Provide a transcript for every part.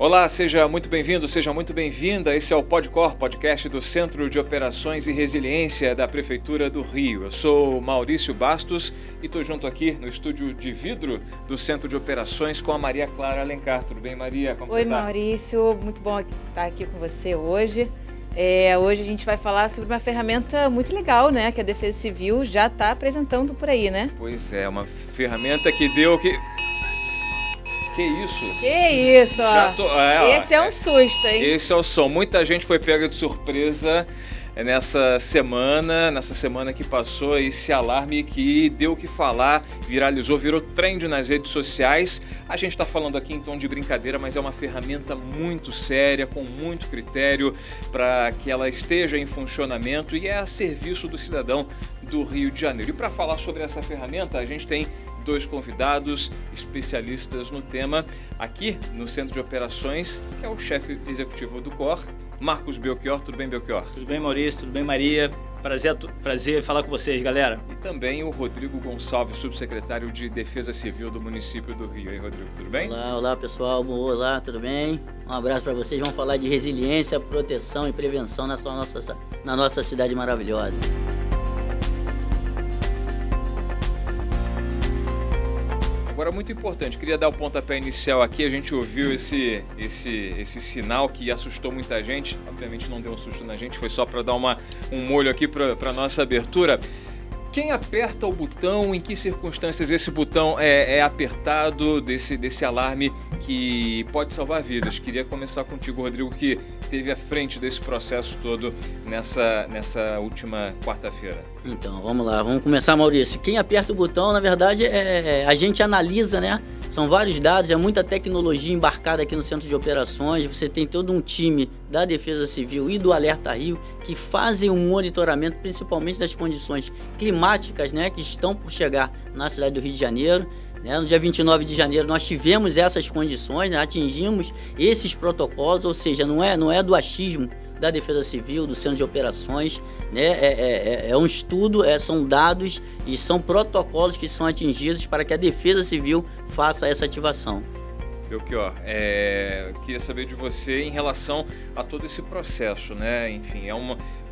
Olá, seja muito bem-vindo, seja muito bem-vinda. Esse é o PodCor, podcast do Centro de Operações e Resiliência da Prefeitura do Rio. Eu sou Maurício Bastos e estou junto aqui no estúdio de vidro do Centro de Operações com a Maria Clara Alencar. Tudo bem, Maria? Como você está? Oi, Maurício. Muito bom estar aqui com você hoje. Hoje a gente vai falar sobre uma ferramenta muito legal, né? Que a Defesa Civil já está apresentando por aí, né? Pois é, uma ferramenta que deu que... Que isso? Que isso, ó. Esse é um susto, hein? Esse é o som. Muita gente foi pega de surpresa nessa semana que passou, esse alarme que deu o que falar, viralizou, virou trend nas redes sociais. A gente está falando aqui em tom de brincadeira, mas é uma ferramenta muito séria, com muito critério para que ela esteja em funcionamento e é a serviço do cidadão do Rio de Janeiro. E para falar sobre essa ferramenta, a gente tem dois convidados especialistas no tema aqui no Centro de Operações, que é o chefe executivo do COR, Marcos Belchior. Tudo bem, Belchior? Tudo bem, Maurício? Tudo bem, Maria? Prazer falar com vocês, galera. E também o Rodrigo Gonçalves, subsecretário de Defesa Civil do município do Rio. E aí, Rodrigo, tudo bem? Olá, pessoal. Olá, tudo bem? Um abraço para vocês. Vamos falar de resiliência, proteção e prevenção na nossa cidade maravilhosa. Agora, muito importante, queria dar o pontapé inicial aqui, a gente ouviu esse sinal que assustou muita gente, obviamente não deu um susto na gente, foi só para dar um molho aqui para a nossa abertura. Quem aperta o botão, em que circunstâncias esse botão é apertado desse alarme que pode salvar vidas? Queria começar contigo, Rodrigo, que esteve à frente desse processo todo nessa última quarta-feira. Então, vamos lá, vamos começar, Maurício. Quem aperta o botão, na verdade, a gente analisa, né? São vários dados, é muita tecnologia embarcada aqui no Centro de Operações. Você tem todo um time da Defesa Civil e do Alerta Rio que fazem um monitoramento, principalmente das condições climáticas, né, que estão por chegar na cidade do Rio de Janeiro. No dia 29 de janeiro nós tivemos essas condições, né, atingimos esses protocolos, ou seja, não é do achismo da Defesa Civil, do Centro de Operações, né? É um estudo, são dados e são protocolos que são atingidos para que a Defesa Civil faça essa ativação. Belchior, queria saber de você em relação a todo esse processo, né? Enfim,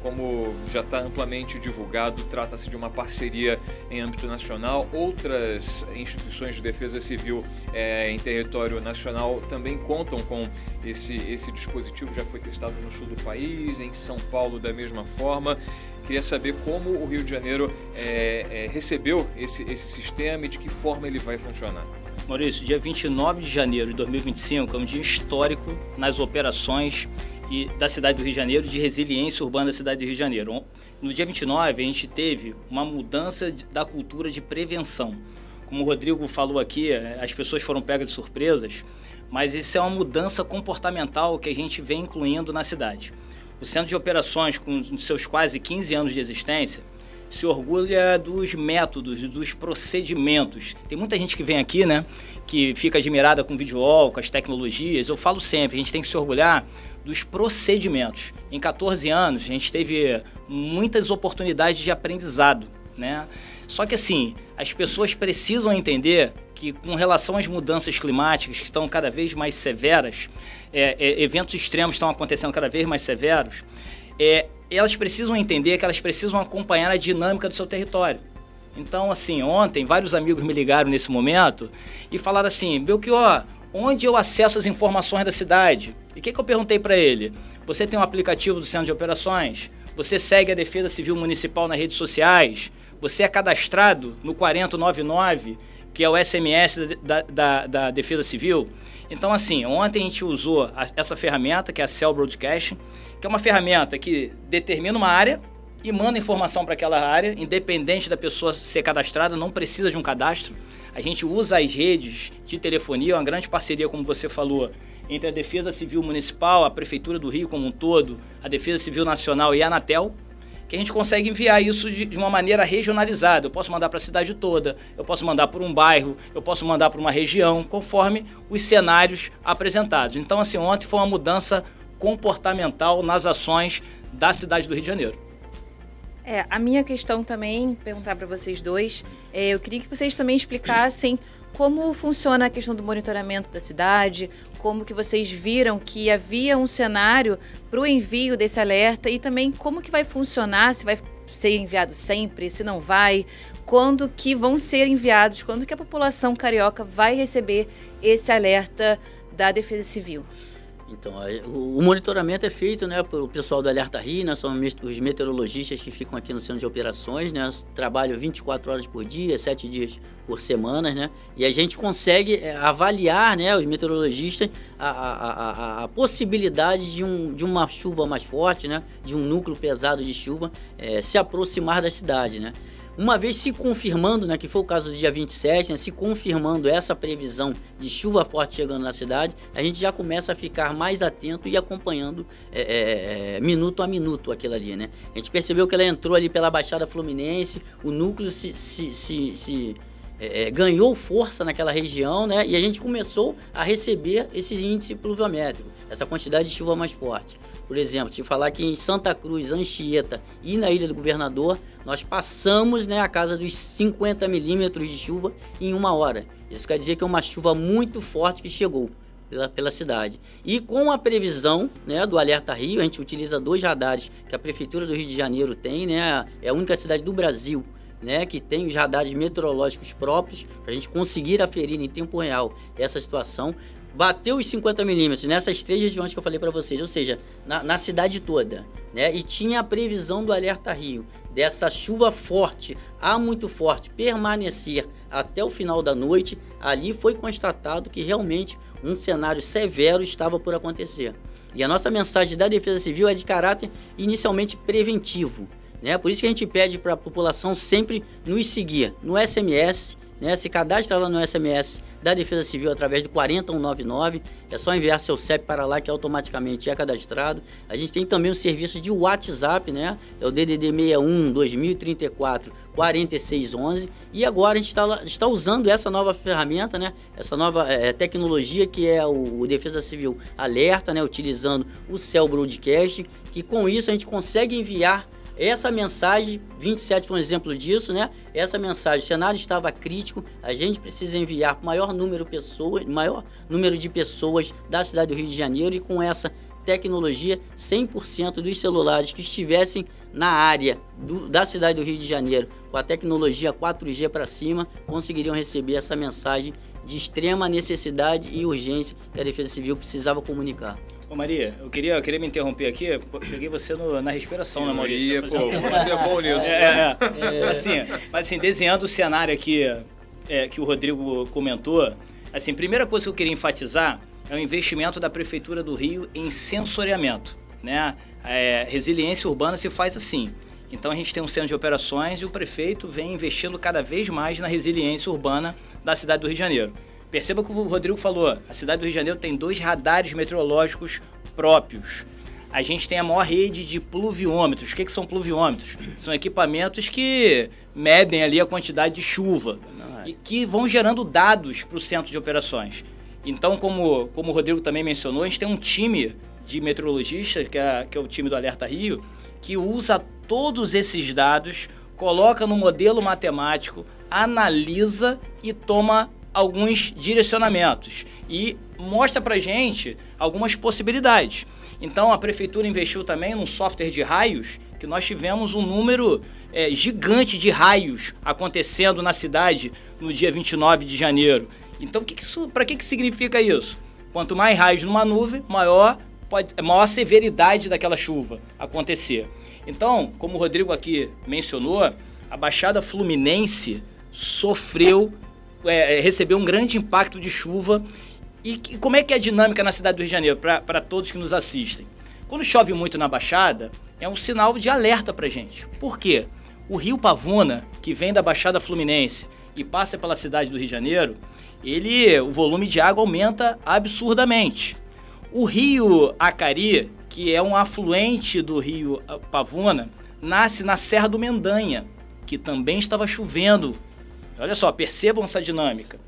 como já está amplamente divulgado, trata-se de uma parceria em âmbito nacional. Outras instituições de defesa civil em território nacional também contam com esse dispositivo, já foi testado no sul do país, em São Paulo da mesma forma. Queria saber como o Rio de Janeiro recebeu esse sistema e de que forma ele vai funcionar. Maurício, dia 29 de janeiro de 2025 é um dia histórico nas operações da cidade do Rio de Janeiro, de resiliência urbana da cidade do Rio de Janeiro. No dia 29, a gente teve uma mudança da cultura de prevenção. Como o Rodrigo falou aqui, as pessoas foram pegas de surpresas, mas isso é uma mudança comportamental que a gente vem incluindo na cidade. O Centro de Operações, com seus quase 15 anos de existência, se orgulha dos métodos, dos procedimentos. Tem muita gente que vem aqui, né, que fica admirada com o videoall, com as tecnologias. Eu falo sempre, a gente tem que se orgulhar dos procedimentos. Em 14 anos, a gente teve muitas oportunidades de aprendizado, né? Só que assim, as pessoas precisam entender que com relação às mudanças climáticas que estão cada vez mais severas, eventos extremos estão acontecendo cada vez mais severos, elas precisam entender que elas precisam acompanhar a dinâmica do seu território. Então, assim, ontem vários amigos me ligaram nesse momento e falaram assim: Belchior, onde eu acesso as informações da cidade? E o que eu perguntei para ele? Você tem um aplicativo do Centro de Operações? Você segue a Defesa Civil Municipal nas redes sociais? Você é cadastrado no 4099, que é o SMS da Defesa Civil? Então, assim, ontem a gente usou essa ferramenta, que é a Cell Broadcast, que é uma ferramenta que determina uma área e manda informação para aquela área, independente da pessoa ser cadastrada, não precisa de um cadastro. A gente usa as redes de telefonia, uma grande parceria, como você falou, entre a Defesa Civil Municipal, a Prefeitura do Rio como um todo, a Defesa Civil Nacional e a Anatel, que a gente consegue enviar isso de uma maneira regionalizada. Eu posso mandar para a cidade toda, eu posso mandar para um bairro, eu posso mandar para uma região, conforme os cenários apresentados. Então, assim, ontem foi uma mudança comportamental nas ações da cidade do Rio de Janeiro. A minha questão também, perguntar para vocês dois, eu queria que vocês também explicassem como funciona a questão do monitoramento da cidade, como que vocês viram que havia um cenário para o envio desse alerta e também como que vai funcionar, se vai ser enviado sempre, se não vai, quando que vão ser enviados, quando que a população carioca vai receber esse alerta da Defesa Civil. Então, o monitoramento é feito, né, pelo pessoal do Alerta Rio, né, são os meteorologistas que ficam aqui no centro de operações, né, trabalham 24 horas por dia, 7 dias por semana, né, e a gente consegue avaliar, né, os meteorologistas, a possibilidade de uma chuva mais forte, né, de um núcleo pesado de chuva se aproximar da cidade, né. Uma vez se confirmando, né, que foi o caso do dia 27, né, se confirmando essa previsão de chuva forte chegando na cidade, a gente já começa a ficar mais atento e acompanhando minuto a minuto aquilo ali, né. A gente percebeu que ela entrou ali pela Baixada Fluminense, o núcleo ganhou força naquela região, né, e a gente começou a receber esses índices pluviométricos, essa quantidade de chuva mais forte. Por exemplo, te falar que em Santa Cruz, Anchieta e na Ilha do Governador, nós passamos, né, a casa dos 50 milímetros de chuva em 1 hora. Isso quer dizer que é uma chuva muito forte que chegou pela cidade. E com a previsão, né, do Alerta Rio, a gente utiliza 2 radares que a Prefeitura do Rio de Janeiro tem, né, é a única cidade do Brasil, né, que tem os radares meteorológicos próprios para a gente conseguir aferir em tempo real essa situação. Bateu os 50 milímetros nessas 3 regiões que eu falei para vocês, ou seja, na cidade toda, né? E tinha a previsão do Alerta Rio, dessa chuva forte, muito forte, permanecer até o final da noite. Ali foi constatado que realmente um cenário severo estava por acontecer. E a nossa mensagem da Defesa Civil é de caráter inicialmente preventivo, né? Por isso que a gente pede para a população sempre nos seguir no SMS, né? Se cadastra lá no SMS da Defesa Civil através do 40199, é só enviar seu CEP para lá que automaticamente é cadastrado. A gente tem também um serviço de WhatsApp, né? É o DDD 61 2034 4611, e agora a gente está usando essa nova ferramenta, né? Essa nova tecnologia que é o Defesa Civil Alerta, né? Utilizando o Cell Broadcast, que com isso a gente consegue enviar essa mensagem. 27 foi um exemplo disso, né? Essa mensagem, o cenário estava crítico, a gente precisa enviar para o maior número de pessoas da cidade do Rio de Janeiro, e com essa tecnologia, 100% dos celulares que estivessem na área da cidade do Rio de Janeiro, com a tecnologia 4G para cima, conseguiriam receber essa mensagem de extrema necessidade e urgência que a Defesa Civil precisava comunicar. Ô Maria, eu queria me interromper aqui, peguei você na respiração, né, Maurício? Pô, você é bom nisso. Mas assim, desenhando o cenário aqui que o Rodrigo comentou, assim, primeira coisa que eu queria enfatizar é o investimento da Prefeitura do Rio em sensoriamento, né? Resiliência urbana se faz assim. Então a gente tem um centro de operações e o prefeito vem investindo cada vez mais na resiliência urbana da cidade do Rio de Janeiro. Perceba que o Rodrigo falou, a cidade do Rio de Janeiro tem 2 radares meteorológicos próprios. A gente tem a maior rede de pluviômetros. O que são pluviômetros? São equipamentos que medem ali a quantidade de chuva e que vão gerando dados para o centro de operações. Então, como o Rodrigo também mencionou, a gente tem um time de meteorologistas, que é o time do Alerta Rio, que usa todos esses dados, coloca no modelo matemático, analisa e toma alguns direcionamentos e mostra pra gente algumas possibilidades. Então a prefeitura investiu também num software de raios, que nós tivemos um número gigante de raios acontecendo na cidade no dia 29 de janeiro. Então para que significa isso? Quanto mais raios numa nuvem, maior a severidade daquela chuva acontecer. Então, como o Rodrigo aqui mencionou, a Baixada Fluminense recebeu um grande impacto de chuva. E como é que é a dinâmica na cidade do Rio de Janeiro, para todos que nos assistem? Quando chove muito na Baixada, é um sinal de alerta para gente. Por quê? O rio Pavuna, que vem da Baixada Fluminense e passa pela cidade do Rio de Janeiro, o volume de água aumenta absurdamente. O rio Acari, que é um afluente do rio Pavuna, nasce na Serra do Mendanha, que também estava chovendo. Olha só, percebam essa dinâmica.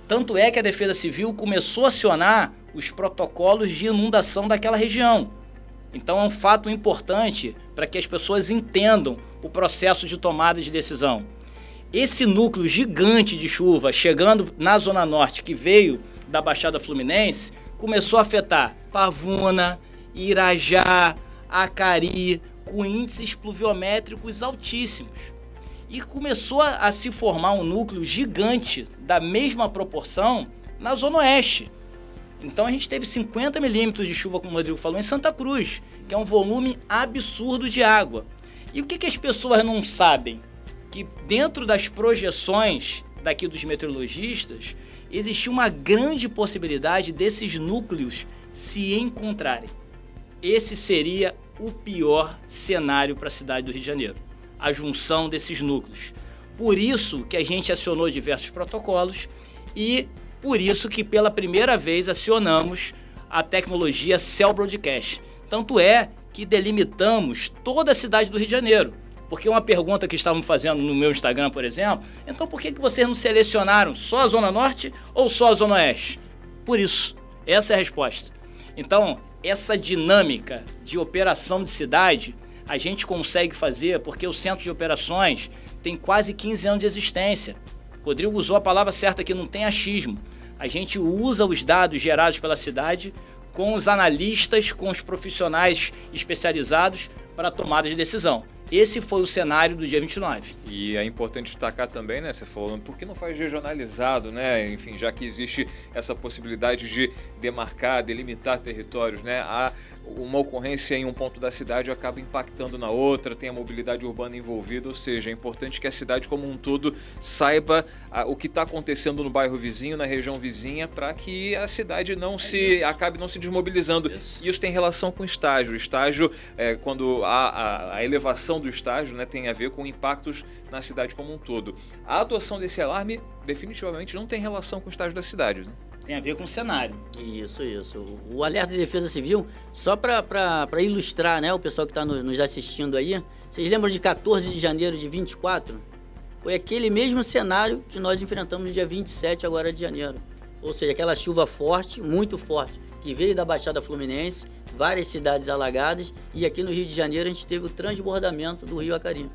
Tanto é que a Defesa Civil começou a acionar os protocolos de inundação daquela região. Então é um fato importante para que as pessoas entendam o processo de tomada de decisão. Esse núcleo gigante de chuva chegando na Zona Norte, que veio da Baixada Fluminense, começou a afetar Pavuna, Irajá, Acari, com índices pluviométricos altíssimos. E começou a se formar um núcleo gigante da mesma proporção na Zona Oeste. Então a gente teve 50 milímetros de chuva, como o Rodrigo falou, em Santa Cruz, que é um volume absurdo de água. E o que as pessoas não sabem? Que dentro das projeções daqui dos meteorologistas, existe uma grande possibilidade desses núcleos se encontrarem. Esse seria o pior cenário para a cidade do Rio de Janeiro, a junção desses núcleos. Por isso que a gente acionou diversos protocolos e por isso que pela primeira vez acionamos a tecnologia Cell Broadcast. Tanto é que delimitamos toda a cidade do Rio de Janeiro. Porque uma pergunta que estavam fazendo no meu Instagram, por exemplo, então por que vocês não selecionaram só a Zona Norte ou só a Zona Oeste? Por isso, essa é a resposta. Então, essa dinâmica de operação de cidade, a gente consegue fazer porque o Centro de Operações tem quase 15 anos de existência. O Rodrigo usou a palavra certa aqui, não tem achismo. A gente usa os dados gerados pela cidade com os analistas, com os profissionais especializados para a tomada de decisão. Esse foi o cenário do dia 29. E é importante destacar também, né, você falou, por que não faz regionalizado, né? Enfim, já que existe essa possibilidade de demarcar, delimitar territórios, né? Uma ocorrência em um ponto da cidade acaba impactando na outra, tem a mobilidade urbana envolvida, ou seja, é importante que a cidade como um todo saiba o que está acontecendo no bairro vizinho, na região vizinha, para que a cidade acabe não se desmobilizando. Isso tem relação com o estágio. O estágio, quando a elevação do estágio, né, tem a ver com impactos na cidade como um todo. A adoção desse alarme definitivamente não tem relação com o estágio da cidade, né? Tem a ver com o cenário. Isso. O alerta de defesa civil, só para ilustrar, né, o pessoal que está nos assistindo aí, vocês lembram de 14 de janeiro de 24? Foi aquele mesmo cenário que nós enfrentamos no dia 27 agora de janeiro. Ou seja, aquela chuva forte, muito forte, que veio da Baixada Fluminense, várias cidades alagadas, e aqui no Rio de Janeiro a gente teve o transbordamento do Rio Acari.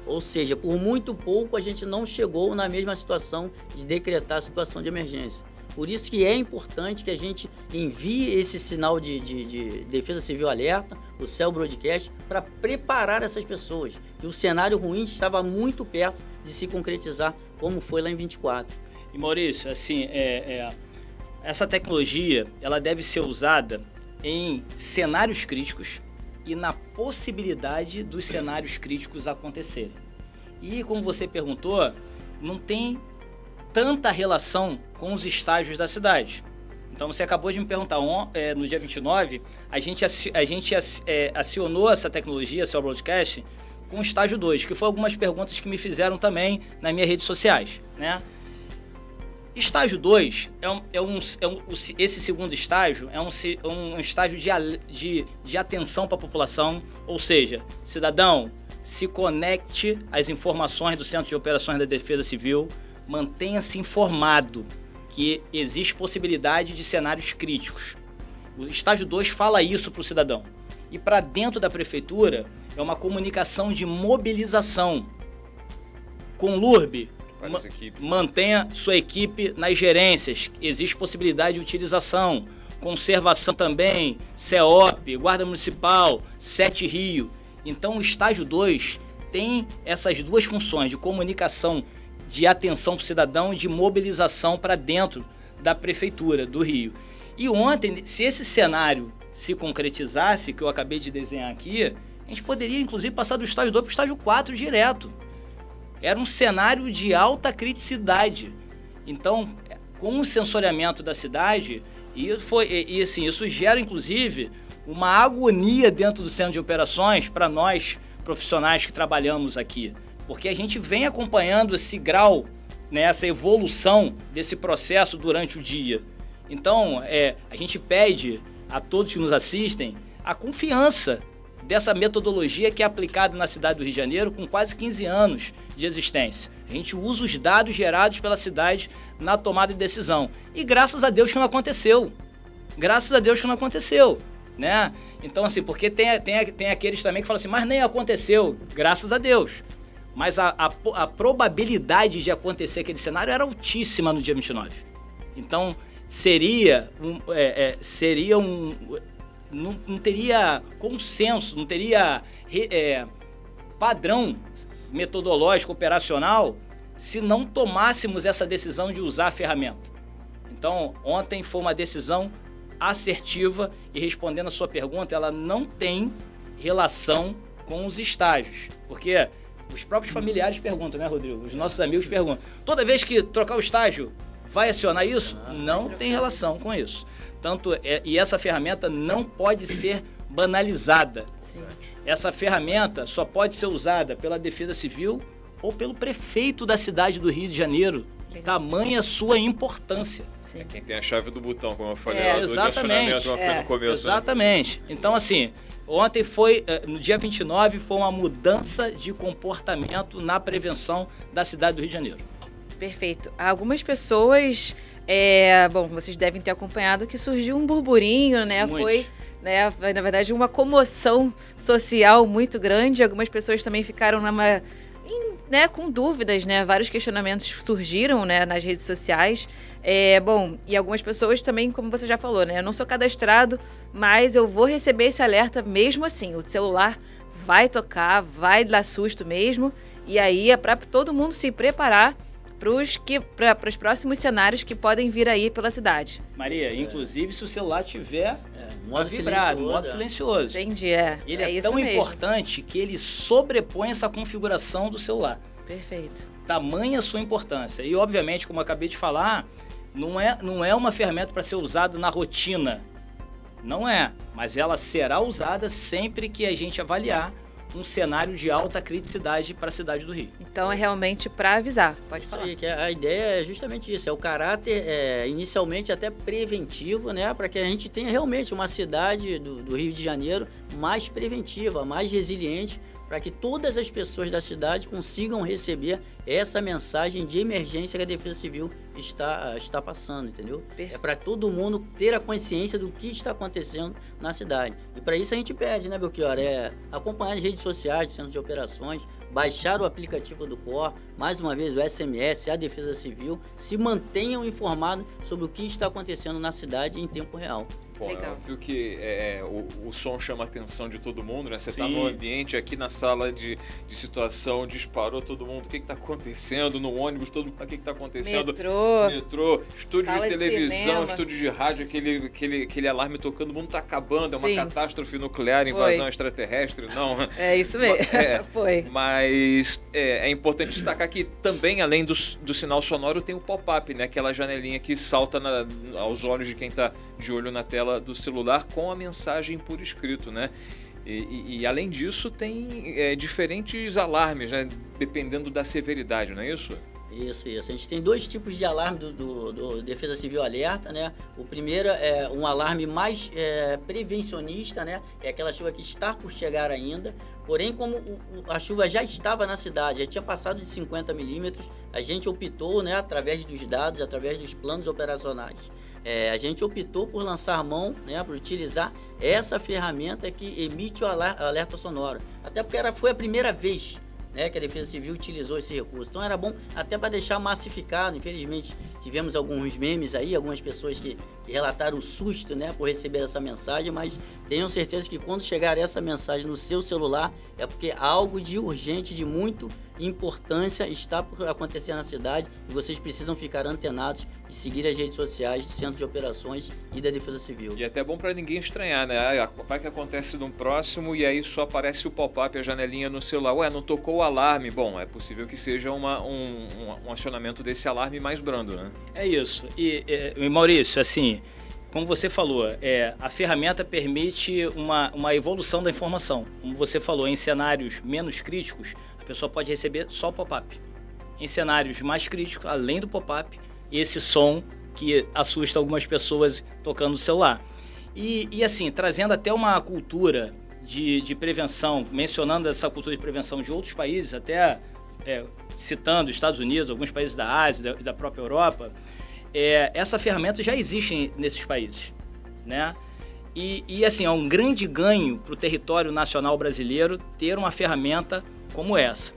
Ou seja, por muito pouco a gente não chegou na mesma situação de decretar a situação de emergência. Por isso que é importante que a gente envie esse sinal de defesa civil alerta, o Cell Broadcast, para preparar essas pessoas, que o cenário ruim estava muito perto de se concretizar, como foi lá em 24. E Maurício, assim, essa tecnologia ela deve ser usada em cenários críticos e na possibilidade dos cenários críticos acontecerem. E como você perguntou, não tem tanta relação com os estágios da cidade. Então você acabou de me perguntar, no dia 29, a gente acionou essa tecnologia, Cell Broadcast, com o estágio 2, que foi algumas perguntas que me fizeram também nas minhas redes sociais, né? Estágio 2 esse segundo estágio é um estágio de atenção para a população, ou seja, cidadão, se conecte às informações do Centro de Operações da Defesa Civil, mantenha-se informado que existe possibilidade de cenários críticos. O estágio 2 fala isso para o cidadão. E para dentro da prefeitura é uma comunicação de mobilização. Com LURB, mantenha sua equipe nas gerências, existe possibilidade de utilização. Conservação também, CEOP, Guarda Municipal, 7 Rio. Então o estágio 2 tem essas duas funções de comunicação, de atenção para o cidadão e de mobilização para dentro da Prefeitura do Rio. E ontem, se esse cenário se concretizasse, que eu acabei de desenhar aqui, a gente poderia, inclusive, passar do estágio 2 para o estágio 4 direto. Era um cenário de alta criticidade. Então, com o sensoriamento da cidade, isso gera, inclusive, uma agonia dentro do Centro de Operações para nós, profissionais que trabalhamos aqui. Porque a gente vem acompanhando esse grau, né, essa evolução desse processo durante o dia. Então, a gente pede a todos que nos assistem a confiança dessa metodologia que é aplicada na cidade do Rio de Janeiro com quase 15 anos de existência. A gente usa os dados gerados pela cidade na tomada de decisão. E graças a Deus que não aconteceu. Graças a Deus que não aconteceu, né? Então, assim, porque tem aqueles também que falam assim, mas nem aconteceu, graças a Deus. Mas a probabilidade de acontecer aquele cenário era altíssima no dia 29. Então, não teria consenso, não teria padrão metodológico, operacional, se não tomássemos essa decisão de usar a ferramenta. Então, ontem foi uma decisão assertiva e, respondendo a sua pergunta, ela não tem relação com os estágios, porque os próprios familiares perguntam, né, Rodrigo? Os nossos amigos perguntam. Toda vez que trocar o estágio, vai acionar isso? Não tem relação com isso. E essa ferramenta não pode ser banalizada. Sim. Essa ferramenta só pode ser usada pela Defesa Civil ou pelo prefeito da cidade do Rio de Janeiro. Tamanha sua importância. Sim. É quem tem a chave do botão, como eu falei, exatamente. No começo. Exatamente. Então, assim, ontem no dia 29, foi uma mudança de comportamento na prevenção da cidade do Rio de Janeiro. Perfeito. Algumas pessoas, bom, vocês devem ter acompanhado que surgiu um burburinho, né? Muito. Foi, né, na verdade, uma comoção social muito grande. Algumas pessoas também ficaram com dúvidas, né? Vários questionamentos surgiram, né, nas redes sociais. Bom, e algumas pessoas também, como você já falou, né? Eu não sou cadastrado, mas eu vou receber esse alerta mesmo assim. O celular vai tocar, vai dar susto mesmo. E aí é para todo mundo se preparar para os próximos cenários que podem vir aí pela cidade. Maria, inclusive se o celular tiver modo vibrado, silencioso, modo silencioso. Entendi, Ele é isso tão mesmo. importante que ele sobrepõe essa configuração do celular. Perfeito. Tamanha a sua importância. E, obviamente, como eu acabei de falar, não é uma ferramenta para ser usada na rotina. Não é. Mas ela será usada sempre que a gente avaliar um cenário de alta criticidade para a cidade do Rio. Então é realmente para avisar. Pode Isso falar. aí, que a ideia é justamente isso, é o caráter inicialmente até preventivo, né, para que a gente tenha realmente uma cidade do Rio de Janeiro mais preventiva, mais resiliente, para que todas as pessoas da cidade consigam receber essa mensagem de emergência que a Defesa Civil está passando, entendeu? Perfeito. É para todo mundo ter a consciência do que está acontecendo na cidade. E para isso a gente pede, né, Belchior, acompanhar as redes sociais, centros de operações, baixar o aplicativo do COR, mais uma vez o SMS, a Defesa Civil, se mantenham informados sobre o que está acontecendo na cidade em tempo real. Bom, Legal. é óbvio que o som chama a atenção de todo mundo, né? Você está Sim. no ambiente, aqui na sala de situação, disparou todo mundo, o que está acontecendo? No ônibus, todo mundo, o que está acontecendo? Metrô, estúdio sala de de televisão, cinema. estúdio de rádio, aquele alarme tocando, o mundo está acabando, é uma Sim. catástrofe nuclear, invasão extraterrestre, não. É isso mesmo. Foi. Mas é importante destacar que também, além do sinal sonoro, tem o pop-up, né? Aquela janelinha que salta aos olhos de quem está de olho na tela do celular com a mensagem por escrito, né? E além disso, tem diferentes alarmes, né? Dependendo da severidade, não é isso? Isso. A gente tem dois tipos de alarme do Defesa Civil Alerta, né? O primeiro é um alarme mais prevencionista, né? É aquela chuva que está por chegar ainda. Porém, como a chuva já estava na cidade, já tinha passado de 50 milímetros, a gente optou, né, através dos dados, através dos planos operacionais, a gente optou por lançar mão, né, por utilizar essa ferramenta que emite o alerta sonoro. Até porque foi a primeira vez, né, que a Defesa Civil utilizou esse recurso. Então era bom até para deixar massificado. Infelizmente tivemos alguns memes aí, algumas pessoas que relataram o susto, né, por receber essa mensagem, mas tenham certeza que quando chegar essa mensagem no seu celular é porque algo de urgente, de muito importância está por acontecer na cidade e vocês precisam ficar antenados e seguir as redes sociais do Centro de Operações e da Defesa Civil. E é até bom para ninguém estranhar, né? Vai que acontece no próximo e aí só aparece o pop-up, a janelinha no celular. Ué, não tocou o alarme. Bom, é possível que seja um acionamento desse alarme mais brando, né? É isso. E Maurício, assim, como você falou, a ferramenta permite uma evolução da informação. Como você falou, em cenários menos críticos, a pessoa pode receber só pop-up. Em cenários mais críticos, além do pop-up, esse som que assusta algumas pessoas tocando no celular. E assim, trazendo até uma cultura de prevenção, mencionando essa cultura de prevenção de outros países, até citando Estados Unidos, alguns países da Ásia e da própria Europa, essa ferramenta já existe nesses países, né? E assim, é um grande ganho para o território nacional brasileiro ter uma ferramenta como essa.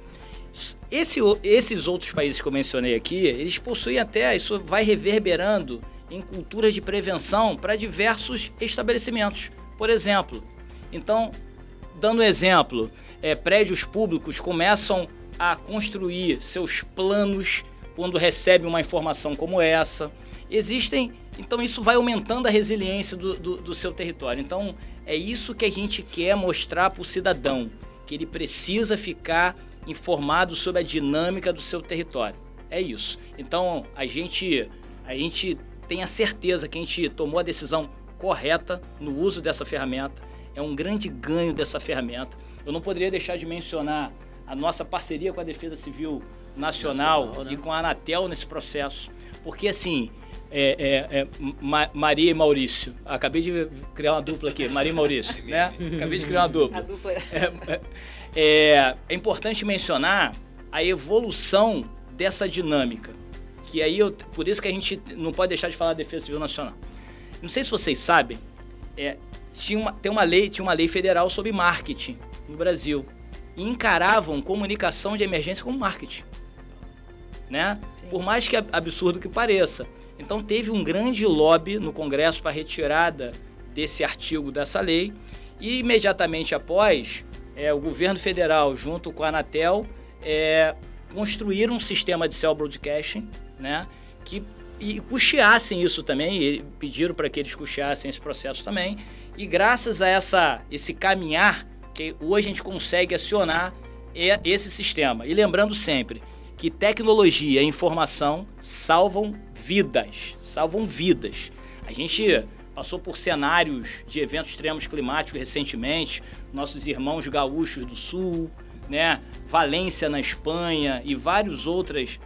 Esses outros países que eu mencionei aqui, eles possuem até, isso vai reverberando em culturas de prevenção para diversos estabelecimentos. Por exemplo, então, dando um exemplo, prédios públicos começam a construir seus planos quando recebem uma informação como essa. Então isso vai aumentando a resiliência do seu território. Então é isso que a gente quer mostrar para o cidadão, que ele precisa ficar informado sobre a dinâmica do seu território. É isso. Então a gente tem a certeza que a gente tomou a decisão correta no uso dessa ferramenta. É um grande ganho dessa ferramenta. Eu não poderia deixar de mencionar a nossa parceria com a Defesa Civil Nacional, né? E com a Anatel nesse processo. Porque, assim, Maria e Maurício, acabei de criar uma dupla aqui, Maria e Maurício, né? Acabei de criar uma dupla. A dupla. É importante mencionar a evolução dessa dinâmica, que aí por isso que a gente não pode deixar de falar da Defesa Civil Nacional. Não sei se vocês sabem, tinha uma lei federal sobre marketing no Brasil e encaravam comunicação de emergência como marketing, né? Por mais que absurdo que pareça. Então teve um grande lobby no Congresso para a retirada desse artigo dessa lei e imediatamente após, o governo federal junto com a Anatel construíram um sistema de cell broadcasting, né? E custeassem isso também, e pediram para que eles custeassem esse processo também. E graças a esse caminhar, que hoje a gente consegue acionar esse sistema. E lembrando sempre que tecnologia e informação salvam vidas. A gente passou por cenários de eventos extremos climáticos recentemente, nossos irmãos gaúchos do Sul, né? Valência na Espanha e várias outras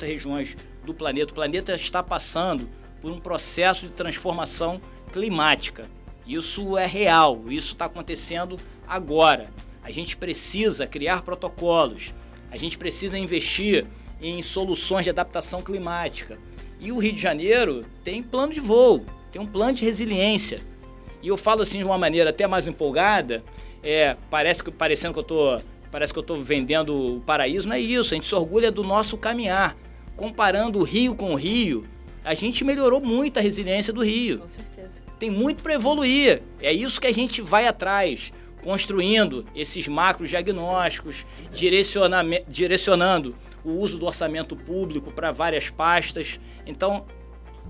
regiões do planeta. O planeta está passando por um processo de transformação climática. Isso é real, isso está acontecendo agora. A gente precisa criar protocolos, a gente precisa investir em soluções de adaptação climática. E o Rio de Janeiro tem plano de voo, tem um plano de resiliência. E eu falo assim de uma maneira até mais empolgada, parece que eu estou vendendo o paraíso, não é isso, a gente se orgulha do nosso caminhar. Comparando o Rio com o Rio, a gente melhorou muito a resiliência do Rio. Com certeza. Tem muito para evoluir. É isso que a gente vai atrás, construindo esses macro-diagnósticos, direcionando o uso do orçamento público para várias pastas. Então,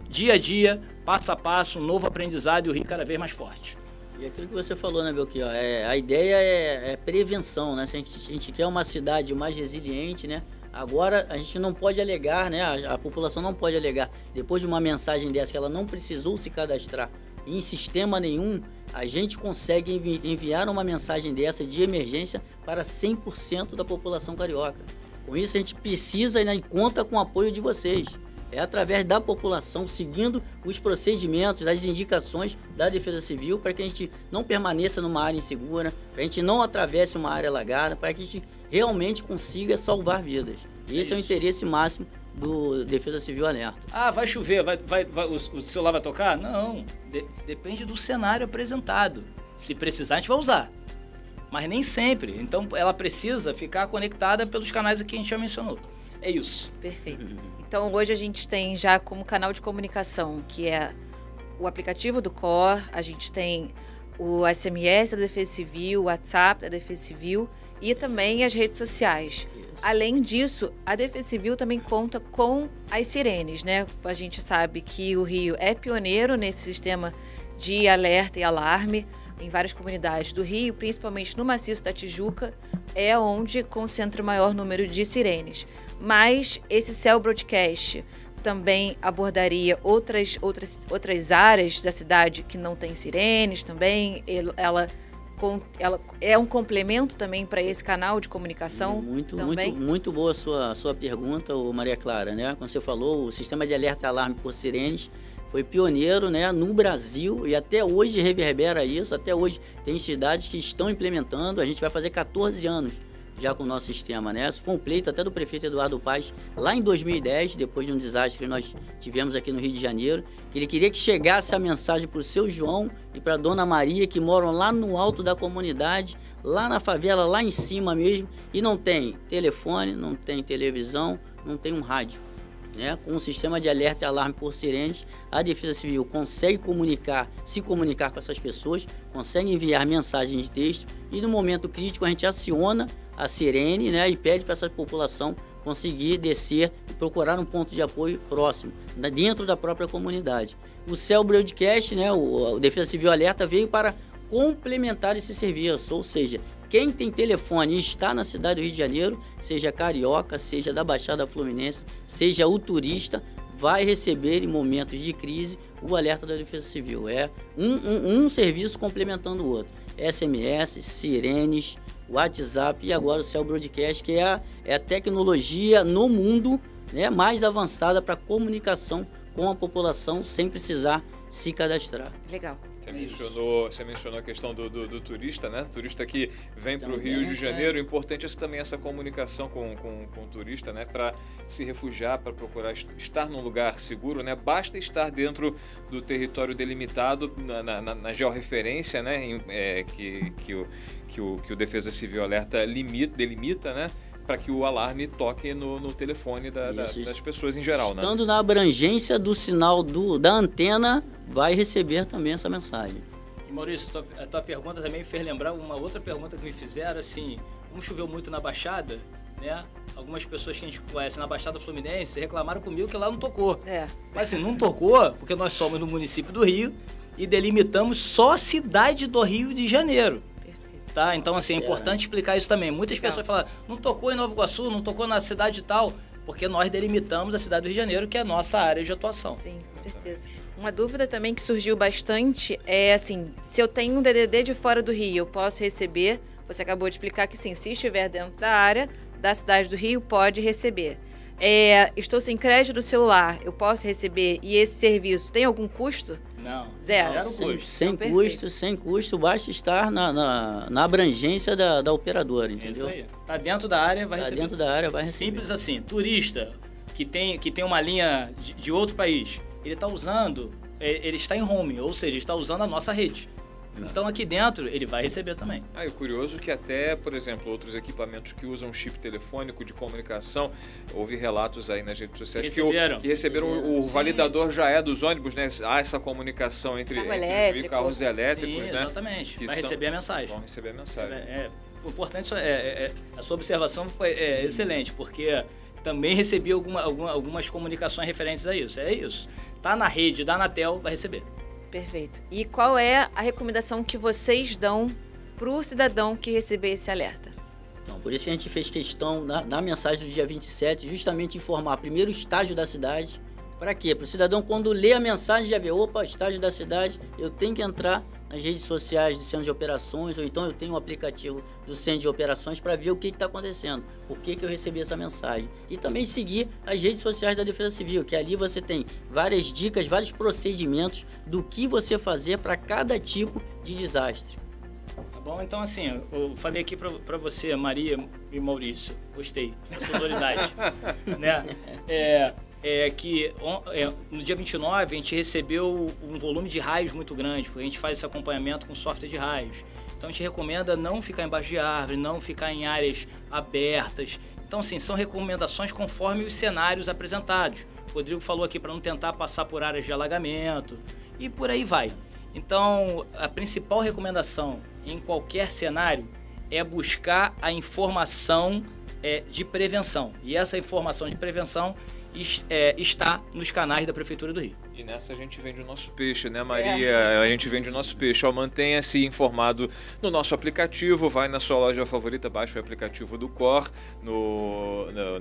dia a dia, passo a passo, um novo aprendizado e o Rio cada vez mais forte. E aquilo que você falou, né, Belchior? A ideia é prevenção, né? Se a gente quer uma cidade mais resiliente, né? Agora, a gente não pode alegar, né? A população não pode alegar, depois de uma mensagem dessa, que ela não precisou se cadastrar em sistema nenhum, a gente consegue enviar uma mensagem dessa de emergência para 100% da população carioca. Com isso, a gente precisa e conta com o apoio de vocês. É através da população, seguindo os procedimentos, as indicações da Defesa Civil, para que a gente não permaneça numa área insegura, para a gente não atravesse uma área alagada, para que a gente realmente consiga salvar vidas. E esse é o interesse máximo do Defesa Civil Alerta. Ah, vai chover, o celular vai tocar? Não, depende do cenário apresentado. Se precisar, a gente vai usar. Mas nem sempre. Então, ela precisa ficar conectada pelos canais que a gente já mencionou. É isso. Perfeito. Então, hoje a gente tem já como canal de comunicação, que é o aplicativo do COR, a gente tem o SMS da Defesa Civil, o WhatsApp da Defesa Civil e também as redes sociais. Isso. Além disso, a Defesa Civil também conta com as sirenes, né? A gente sabe que o Rio é pioneiro nesse sistema de alerta e alarme em várias comunidades do Rio, principalmente no Maciço da Tijuca, é onde concentra o maior número de sirenes. Mas esse cell broadcast também abordaria outras áreas da cidade que não tem sirenes também. Ela é um complemento também para esse canal de comunicação também? Muito boa a sua pergunta, Maria Clara, né? Quando você falou, o sistema de alerta e alarme por sirenes foi pioneiro, né, no Brasil, e até hoje reverbera isso. Até hoje tem cidades que estão implementando. A gente vai fazer 14 anos já com o nosso sistema, né? Isso foi um pleito até do prefeito Eduardo Paes lá em 2010, depois de um desastre que nós tivemos aqui no Rio de Janeiro, que ele queria que chegasse a mensagem para o seu João e para a Dona Maria, que moram lá no alto da comunidade, lá na favela, lá em cima mesmo, e não tem telefone, não tem televisão, não tem um rádio. né, com um sistema de alerta e alarme por sirenes, a Defesa Civil consegue se comunicar com essas pessoas, consegue enviar mensagens de texto e no momento crítico a gente aciona a sirene, né, e pede para essa população conseguir descer e procurar um ponto de apoio próximo, dentro da própria comunidade. O Cell Broadcast, né, o Defesa Civil Alerta veio para complementar esse serviço, ou seja, quem tem telefone e está na cidade do Rio de Janeiro, seja carioca, seja da Baixada Fluminense, seja o turista, vai receber em momentos de crise o alerta da Defesa Civil. É um serviço complementando o outro. SMS, sirenes, WhatsApp e agora o Cell Broadcast, que é a tecnologia no mundo, né, mais avançada para comunicação com a população sem precisar se cadastrar. Legal. Você mencionou a questão do turista, né? Turista que vem para o Rio de Janeiro. Importante também essa comunicação com o turista, né? Para se refugiar, para procurar estar num lugar seguro, né? Basta estar dentro do território delimitado, na georreferência, né? Que o Defesa Civil Alerta delimita, né? Para que o alarme toque no telefone das pessoas em geral. Estando na abrangência do sinal da antena, vai receber também essa mensagem. E Maurício, a tua pergunta também me fez lembrar uma outra pergunta que me fizeram, assim, como choveu muito na Baixada, né? Algumas pessoas que a gente conhece na Baixada Fluminense reclamaram comigo que lá não tocou. Mas assim, não tocou porque nós somos no município do Rio e delimitamos só a cidade do Rio de Janeiro. Tá? Então, assim, é importante explicar isso também. Muitas pessoas falam, não tocou em Nova Iguaçu, não tocou na cidade tal, porque nós delimitamos a cidade do Rio de Janeiro, que é a nossa área de atuação. Sim, com certeza. Uma dúvida também que surgiu bastante é, assim, se eu tenho um DDD de fora do Rio, eu posso receber? Você acabou de explicar que sim, se estiver dentro da área da cidade do Rio, pode receber. Estou sem crédito no celular, eu posso receber e esse serviço tem algum custo? Não. Zero custo. Sem custo, basta estar na abrangência da operadora, entendeu? Isso aí. Tá dentro da área, vai receber. Dentro da área, vai receber. Simples assim. Turista que tem uma linha de outro país, ele está usando, ele está em home, ou seja, está usando a nossa rede. Então aqui dentro ele vai receber também. E o curioso é que até, por exemplo, outros equipamentos que usam chip telefônico de comunicação, houve relatos aí nas redes sociais que receberam o validador já é dos ônibus, né? Há essa comunicação entre carros elétricos, sim, né? Exatamente. Vai receber a mensagem. Vão receber a mensagem. O importante a sua observação foi excelente, porque também recebi algumas comunicações referentes a isso. É isso. Tá na rede da Anatel, vai receber. Perfeito. E qual é a recomendação que vocês dão para o cidadão que receber esse alerta? Então, por isso que a gente fez questão, na mensagem do dia 27, justamente informar primeiro o estágio da cidade. Para quê? Para o cidadão, quando lê a mensagem, já vê, opa, estágio da cidade, eu tenho que entrar nas redes sociais do Centro de Operações, ou então eu tenho um aplicativo do Centro de Operações para ver o que está acontecendo, por que eu recebi essa mensagem. E também seguir as redes sociais da Defesa Civil, que ali você tem várias dicas, vários procedimentos do que você fazer para cada tipo de desastre. Tá bom? Então, assim, eu falei aqui para você, Maria e Maurício, gostei da sonoridade, né? Que no dia 29 a gente recebeu um volume de raios muito grande, porque a gente faz esse acompanhamento com software de raios. Então a gente recomenda não ficar embaixo de árvore, não ficar em áreas abertas. Então, assim, são recomendações conforme os cenários apresentados. O Rodrigo falou aqui para não tentar passar por áreas de alagamento e por aí vai. Então, a principal recomendação em qualquer cenário é buscar a informação de prevenção. E essa informação de prevenção está nos canais da Prefeitura do Rio. E nessa a gente vende o nosso peixe, né, Maria? A gente vende o nosso peixe. Mantenha-se informado no nosso aplicativo, vai na sua loja favorita, baixa o aplicativo do Cor,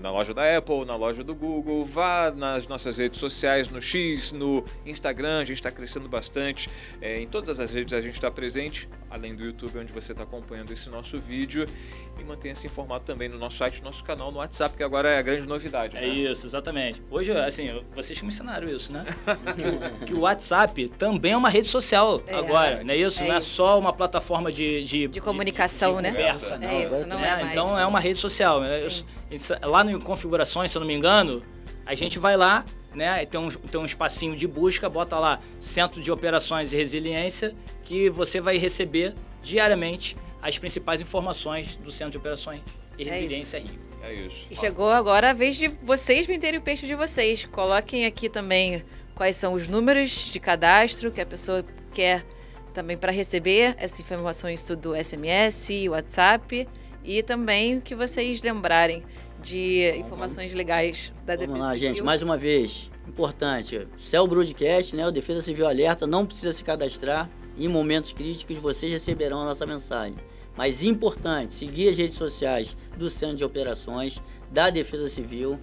na loja da Apple, na loja do Google, vá nas nossas redes sociais, no X, no Instagram, a gente está crescendo bastante. Em todas as redes a gente está presente, além do YouTube, onde você está acompanhando esse nosso vídeo. E mantenha-se informado também no nosso site, no nosso canal, no WhatsApp, que agora é a grande novidade, né? É isso, exatamente. Hoje, assim, vocês que me ensinaram isso, né? que o WhatsApp também é uma rede social agora, não é isso? Não é só uma plataforma de comunicação, de conversa, né? Isso, não é mais. Então é uma rede social. Lá no configurações, se eu não me engano, a gente vai lá, né? Tem um espacinho de busca, bota lá Centro de Operações e Resiliência, que você vai receber diariamente as principais informações do Centro de Operações e Resiliência Rio. É isso. E chegou agora a vez de vocês venderem o peixe de vocês. Coloquem aqui também quais são os números de cadastro que a pessoa quer também para receber essas informações do SMS, WhatsApp e também o que vocês lembrarem de informações legais da Defesa Civil. Vamos lá, gente, mais uma vez, importante, Cell Broadcast, né, o Defesa Civil Alerta, não precisa se cadastrar, em momentos críticos vocês receberão a nossa mensagem. Mas importante, seguir as redes sociais do Centro de Operações, da Defesa Civil,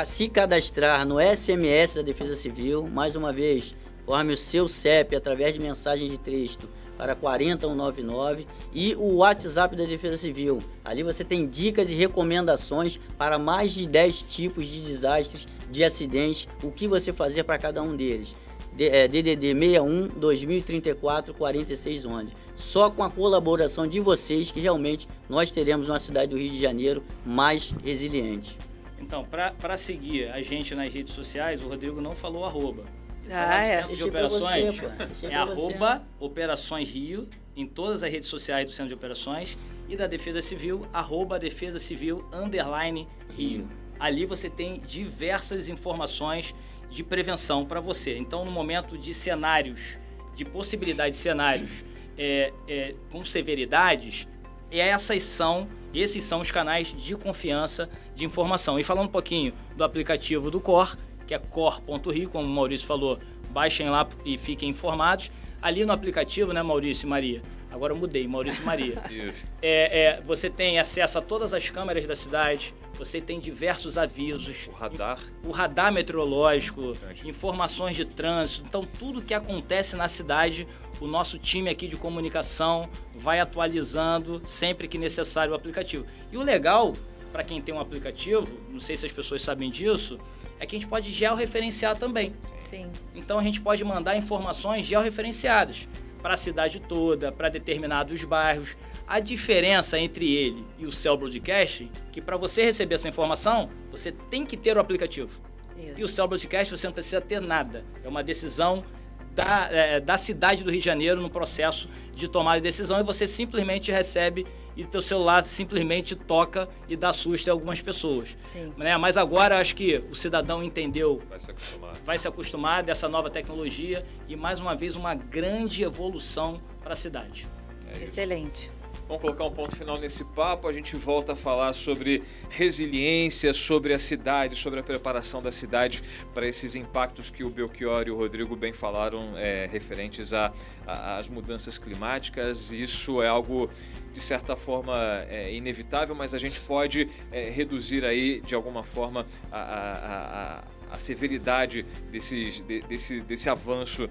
se cadastrar no SMS da Defesa Civil, mais uma vez, forme o seu CEP através de mensagem de texto para 40199 e o WhatsApp da Defesa Civil. Ali você tem dicas e recomendações para mais de 10 tipos de desastres, de acidentes, o que você fazer para cada um deles. DDD 61 2034 4611. Só com a colaboração de vocês que realmente nós teremos uma cidade do Rio de Janeiro mais resiliente. Então, para seguir a gente nas redes sociais, o Rodrigo não falou @. É. Centro de Operações é @Operações Rio, em todas as redes sociais do Centro de Operações, e da Defesa Civil, @Defesa Civil _Rio. Ali você tem diversas informações de prevenção para você. Então, no momento de cenários, de possibilidade de cenários com severidades, esses são os canais de confiança de informação. E falando um pouquinho do aplicativo do COR, que é cor.rio, como o Maurício falou, baixem lá e fiquem informados. Ali no aplicativo, né, Maurício e Maria? Agora eu mudei, Maurício e Maria. Você tem acesso a todas as câmeras da cidade, você tem diversos avisos. O radar meteorológico, informações de trânsito. Então, tudo que acontece na cidade, o nosso time aqui de comunicação vai atualizando sempre que necessário o aplicativo. E o legal, para quem tem um aplicativo, não sei se as pessoas sabem disso, é que a gente pode georreferenciar também. Sim. Então a gente pode mandar informações georreferenciadas para a cidade toda, para determinados bairros. A diferença entre ele e o Cell Broadcast, que para você receber essa informação, você tem que ter o aplicativo. Isso. E o Cell Broadcast você não precisa ter nada. É uma decisão da cidade do Rio de Janeiro no processo de tomar a decisão, e você simplesmente recebe e teu celular simplesmente toca e dá susto a algumas pessoas. Sim. Né? Mas agora acho que o cidadão entendeu, Vai se acostumar dessa nova tecnologia e mais uma vez uma grande evolução para a cidade. Excelente. Vamos colocar um ponto final nesse papo, a gente volta a falar sobre resiliência, sobre a cidade, sobre a preparação da cidade para esses impactos que o Belchior e o Rodrigo bem falaram, referentes às mudanças climáticas. Isso é algo, de certa forma, inevitável, mas a gente pode reduzir aí, de alguma forma, a severidade desse avanço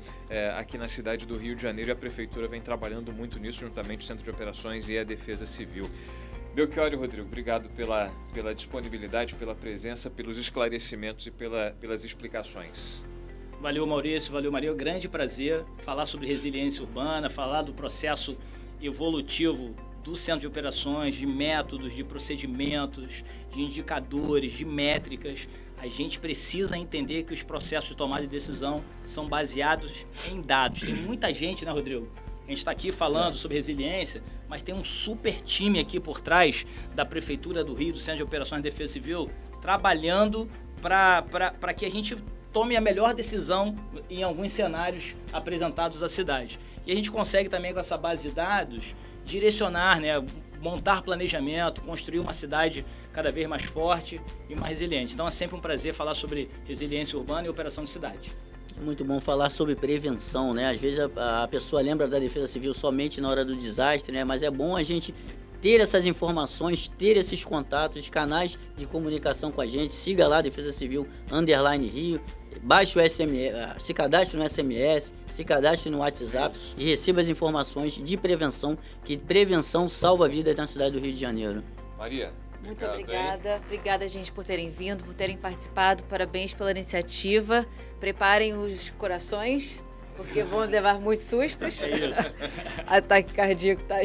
aqui na cidade do Rio de Janeiro, e a Prefeitura vem trabalhando muito nisso, juntamente com o Centro de Operações e a Defesa Civil. Belchior e Rodrigo, obrigado pela disponibilidade, pela presença, pelos esclarecimentos e pelas explicações. Valeu, Maurício, valeu, Maria. Grande prazer falar sobre resiliência urbana, falar do processo evolutivo do Centro de Operações, de métodos, de procedimentos, de indicadores, de métricas. A gente precisa entender que os processos de tomada de decisão são baseados em dados. Tem muita gente, né, Rodrigo? A gente está aqui falando sobre resiliência, mas tem um super time aqui por trás da Prefeitura do Rio, do Centro de Operações de Defesa Civil, trabalhando para que a gente tome a melhor decisão em alguns cenários apresentados à cidade. E a gente consegue também, com essa base de dados, direcionar, né, montar planejamento, construir uma cidade cada vez mais forte e mais resiliente. Então é sempre um prazer falar sobre resiliência urbana e operação de cidade. É muito bom falar sobre prevenção, né? Às vezes a pessoa lembra da Defesa Civil somente na hora do desastre, né? Mas é bom a gente ter essas informações, ter esses contatos, canais de comunicação com a gente. Siga lá Defesa Civil _Rio, baixe o SMS, se cadastre no SMS, se cadastre no WhatsApp e receba as informações de prevenção, que prevenção salva vidas na cidade do Rio de Janeiro. Maria, muito obrigada. Obrigada, gente, por terem vindo, por terem participado. Parabéns pela iniciativa. Preparem os corações, porque vão levar muitos sustos. É isso. Ataque cardíaco tá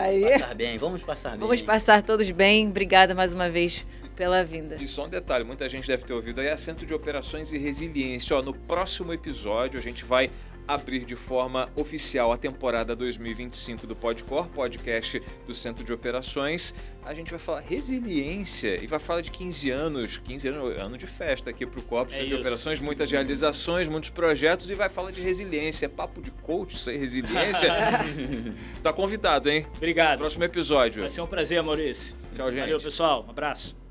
aí. Vamos passar bem. Vamos passar todos bem. Obrigada mais uma vez pela vinda. E só um detalhe, muita gente deve ter ouvido aí, é Centro de Operações e Resiliência. No próximo episódio a gente vai abrir de forma oficial a temporada 2025 do Podcor, podcast do Centro de Operações. A gente vai falar resiliência e vai falar de 15 anos, ano de festa aqui para o Corpo, Centro de Operações, muitas realizações, muitos projetos, e vai falar de resiliência. É papo de coach isso aí, resiliência. Tá convidado, hein? Obrigado. Próximo episódio. Vai ser um prazer, Maurício. Tchau, gente. Valeu, pessoal. Um abraço.